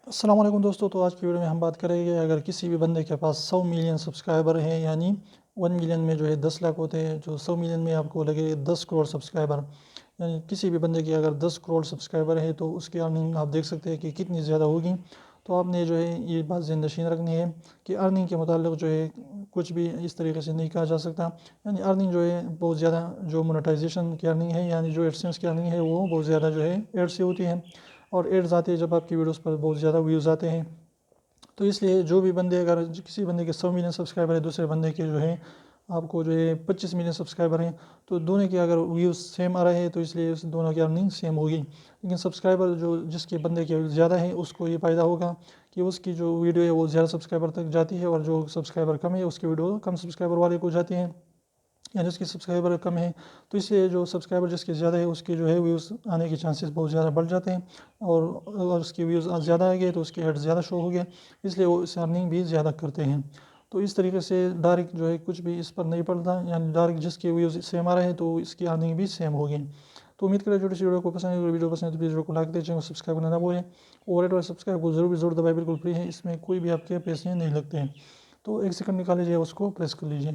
السلام علیکم دوستو، تو آج کی ویڈیو میں ہم بات کریں گے اگر کسی بھی بندے کے پاس 100 ملین سبسکرائبر ہیں، یعنی 1 ملین میں جو ہے 10 لاکھ ہوتے ہیں، جو 100 ملین میں آپ کو لگے 10 کروڑ سبسکرائبر، یعنی کسی بھی بندے کی اگر 10 کروڑ سبسکرائبر ہے تو اس کی ارننگ آپ دیکھ سکتے ہیں کہ کتنی زیادہ ہوگی۔ تو آپ نے جو ہے یہ بات ذہن نشین رکھنی ہے کہ ارننگ کے متعلق جو ہے کچھ بھی اس طریقے سے نہیں کہا جا سکتا، یعنی ارننگ جو ہے بہت زیادہ، جو مونیٹائزیشن کی ارننگ ہے یعنی جو ایڈسنس کی ارننگ ہے وہ بہت زیادہ جو ہے ایڈ سے ہوتی ہے، اور ایڈز آتے ہیں جب آپ کی ویڈیوز پر بہت زیادہ ویوز آتے ہیں۔ تو اس لیے جو بھی بندے، اگر کسی بندے کے 100 ملین سبسکرائبر ہے، دوسرے بندے کے جو ہے آپ کو جو ہے 25 ملین سبسکرائبر ہیں، تو دونوں کے اگر ویوز سیم آ رہے ہیں تو اس لیے اس دونوں کی ارننگ سیم ہوگی۔ لیکن سبسکرائبر جو جس کے بندے کے زیادہ ہیں اس کو یہ فائدہ ہوگا کہ اس کی جو ویڈیو ہے وہ زیادہ سبسکرائبر تک جاتی ہے، اور جو سبسکرائبر کم ہے اس کی ویڈیو کم سبسکرائبر والے کو جاتی ہیں، یعنی اس کی سبسکرائبر کم ہے تو اس لیے جو سبسکرائبر جس کے زیادہ ہے اس کے جو ہے ویوز آنے کے چانسز بہت زیادہ بڑھ جاتے ہیں، اور اس کے ویوز زیادہ آ گئے تو اس کے ایڈ زیادہ شو ہو گئے، اس لیے وہ اس ارننگ بھی زیادہ کرتے ہیں۔ تو اس طریقے سے ڈائریکٹ جو ہے کچھ بھی اس پر نہیں پڑتا، یعنی ڈائریکٹ جس کے ویوز سیم آ رہے ہیں تو اس کی ارننگ بھی سیم ہوگی۔ تو امید کریں چھوٹی سی ویڈیو کو پسند ہے، اگر ویڈیو پسند ہے تو پلیز ویڈیو کو لائک دیں، چینل کو سبسکرائب کرنا نہ بھولیں، اور ریڈ والے سبسکرائب کو ضرور دبائیں، بالکل فری ہے، اس میں کوئی بھی آپ کے پیسے نہیں لگتے ہیں۔ تو 1 سیکنڈ نکال لیجیے، اس کو پریس کر لیجیے۔